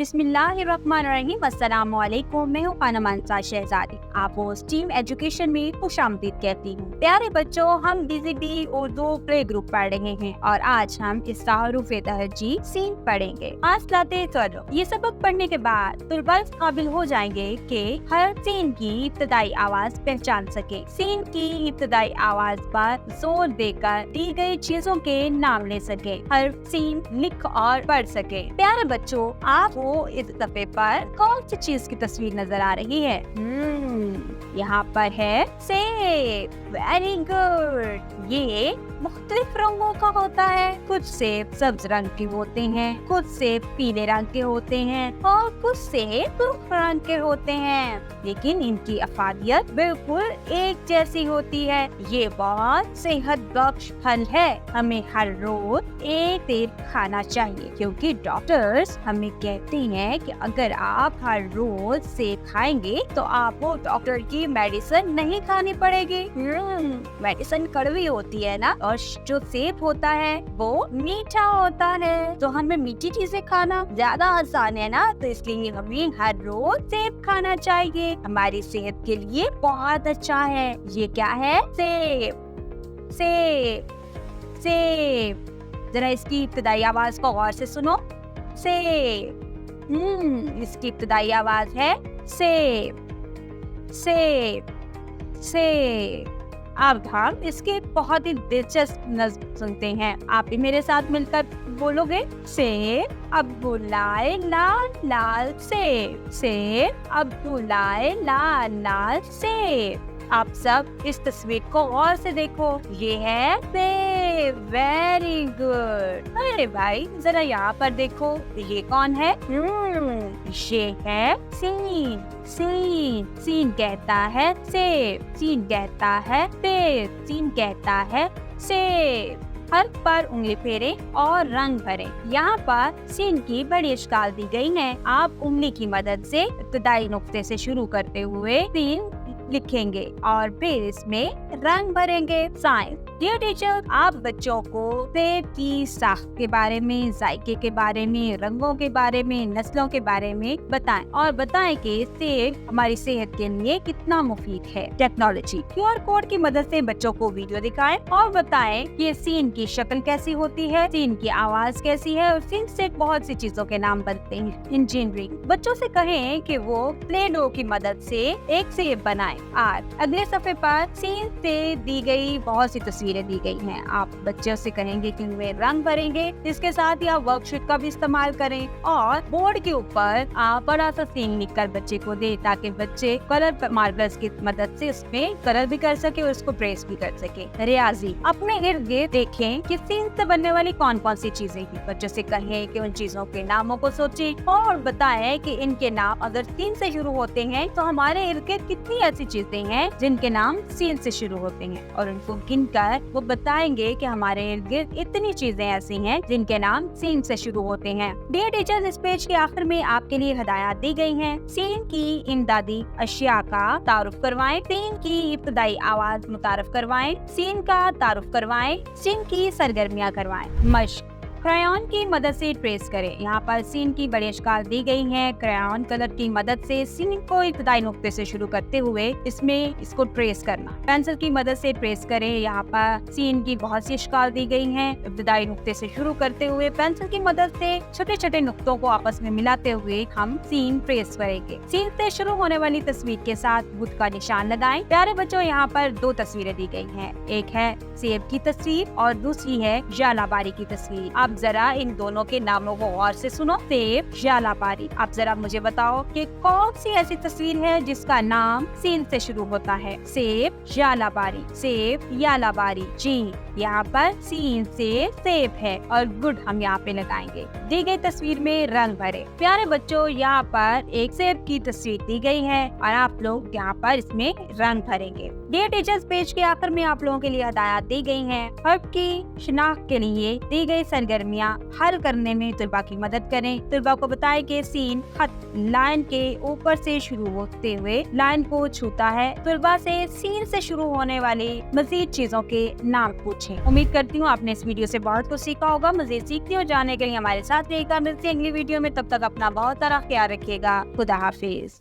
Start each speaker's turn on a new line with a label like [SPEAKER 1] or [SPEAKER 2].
[SPEAKER 1] बिस्मिल्लाहिर्रहमानिर्रहीम। अस्सलाम वालेकुम। मैं हूँ खानम अंसार शहजादी, आपको स्टीम एजुकेशन में खुशामदीद कहती हूँ। प्यारे बच्चों, हम BZB उर्दू प्ले ग्रुप पढ़ रहे हैं और आज हम इस तारुफ तहजी सीन पढ़ेंगे। आसलाते चलो, ये सबक पढ़ने के बाद तुलबा इस काबिल हो जाएंगे कि हर सीन की इब्तदाई आवाज पहचान सके। सीन की इब्तदाई आवाज पर जोर देकर दी गई चीजों के नाम ले सके, हर सीन लिख और पढ़ सके। प्यारे बच्चों, आपको इस सफ़े पर कौन सी चीज की तस्वीर नजर आ रही है? यहाँ पर है सेब। Very good. ये मुख्तलिफ रंगों का होता है। कुछ सेब सब्ज रंग के होते हैं, कुछ सेब पीले रंग के होते हैं और कुछ सेब सुर्ख रंग के होते हैं, लेकिन इनकी अफादियत बिल्कुल एक जैसी होती है। ये बहुत सेहत बख्श फल है। हमें हर रोज एक सेब खाना चाहिए, क्योंकि डॉक्टर्स हमें कहते हैं कि अगर आप हर रोज सेब खाएंगे तो आपको डॉक्टर की मेडिसिन नहीं खानी पड़ेगी। मेडिसिन कड़वी होती है ना, और जो सेब होता है वो मीठा होता है, तो हमें मीठी चीजें खाना ज्यादा आसान है ना, तो इसलिए हमें हर रोज सेब खाना चाहिए। हमारी सेहत के लिए बहुत अच्छा है। ये क्या है? सेब। सेब सेब। जरा इसकी इब्तदाई आवाज को गौर से सुनो। सेब। इसकी इब्तदाई आवाज है सेब सेब सेब। अब हम इसके बहुत ही दिलचस्प नज़्म सुनते हैं। आप भी मेरे साथ मिलकर बोलोगे। सेब अब्दुल्लाह लाल लाल सेब, सेब अब्दुल्लाह लाल लाल सेब। आप सब इस तस्वीर को गौर से देखो। ये है सेब। Very good. अरे भाई, जरा यहाँ पर देखो, ये कौन है? ये है सीन। सीन। सीन कहता है सेब, सीन कहता है सेब, सीन कहता है सेब। हर्फ पर उंगली फेरें और रंग भरें। यहाँ पर सीन की बड़ी इश्काल दी गई है। आप उंगली की मदद से इब्तदाई नुक्ते से शुरू करते हुए सीन लिखेंगे और फिर इसमें रंग भरेंगे। साइंस। डियर टीचर, आप बच्चों को सेब की साख के बारे में, जायके के बारे में, रंगों के बारे में, नस्लों के बारे में बताएं और बताएं कि सेब हमारी सेहत के लिए कितना मुफीद है। टेक्नोलॉजी। QR कोड की मदद से बच्चों को वीडियो दिखाएं और बताएं कि सीन की शक्ल कैसी होती है, सीन की आवाज कैसी है और सीन से बहुत सी चीजों के नाम बनते हैं। इंजीनियरिंग। बच्चों से कहें कि वो प्ले डो की मदद से एक सेब बनाएं। आज अगले सफ़े पर सीन से दी गई बहुत सी तस्वीरें दी गई हैं। आप बच्चों से कहेंगे कि उनमें रंग भरेंगे। इसके साथ ही आप वर्कशीट का भी इस्तेमाल करें और बोर्ड के ऊपर आप बड़ा सा सीन लिखकर बच्चे को दे, ताकि बच्चे कलर मार्कर्स की मदद से उसमें कलर भी कर सके और उसको ट्रेस भी कर सके। रियाजी। अपने इर्द गिर्द देखें कि सीन से बनने वाली कौन कौन सी चीजें हैं। बच्चों से कहें कि उन चीजों के नामों को सोचें और बताएं कि इनके नाम अगर सीन से शुरू होते हैं तो हमारे इर्द गिर्द कितनी ऐसी चीजें हैं जिनके नाम सीन से शुरू होते हैं, और उनको गिनकर वो बताएंगे कि हमारे इर्द गिर्द इतनी चीजें ऐसी हैं जिनके नाम सीन से शुरू होते हैं। डियर टीचर्स, इस पेज के आखिर में आपके लिए हिदायत दी गई हैं। सीन की इमदादी अशिया का तारुफ करवाएं, सीन की इब्तदाई आवाज मुतारफ करवाएं, सीन का तारुफ करवाएं, सीन की सरगर्मियां करवाएं। मश्क। क्रायॉन की मदद से ट्रेस करें। यहाँ पर सीन की बड़ी इश्काल दी गई है। क्रायॉन कलर की मदद से सीन को इब्तदाई नुक्ते से शुरू करते हुए इसमें इसको ट्रेस करना। पेंसिल की मदद से ट्रेस करें। यहाँ पर सीन की बहुत सी इश्काल दी गई है। इब्तदाई नुक्ते से शुरू करते हुए पेंसिल की मदद से छोटे छोटे नुक्तों को आपस में मिलाते हुए हम सीन ट्रेस करेंगे। सीन से शुरू होने वाली तस्वीर के साथ बुत का निशान लगाएं। प्यारे बच्चों, यहाँ पर दो तस्वीरें दी गई हैं। एक है सेब की तस्वीर और दूसरी है जालाबारी की तस्वीर। आप जरा इन दोनों के नामों को गौर से सुनो। सेब, जालाबारी। आप जरा मुझे बताओ कि कौन सी ऐसी तस्वीर है जिसका नाम सीन से शुरू होता है? सेब, जालाबारी। सेब, यालाबारी। जी, यहाँ पर सीन से सेब है और गुड हम यहाँ पे लगाएंगे। दी गई तस्वीर में रंग भरे। प्यारे बच्चों, यहाँ पर एक सेब की तस्वीर दी गई है और आप लोग यहाँ पर इसमें रंग भरेंगे। डियर टीचर्स, पेज के आखिर में आप लोगों के लिए हिदायत दी गई है। हर्फ की शिनाख्त के लिए दी गई सरगर्मी سرگرمیاں حل کرنے میں طلباء کی مدد کریں. طلباء کو بتائیں کہ سین خط لائن کے اوپر سے شروع ہوتے ہوئے لائن کو چھوتا ہے. طلباء سے سین سے شروع ہونے والی مزید چیزوں کے نام پوچھیں. امید کرتی ہوں آپ نے اس ویڈیو سے بہت کچھ سیکھا ہوگا. مزید سیکھنے اور جاننے کے لیے ہمارے ساتھ رہیے گا. ملتے ہیں اگلی ویڈیو میں. تب تک اپنا بہت سارا خیال رکھیے گا. خدا حافظ.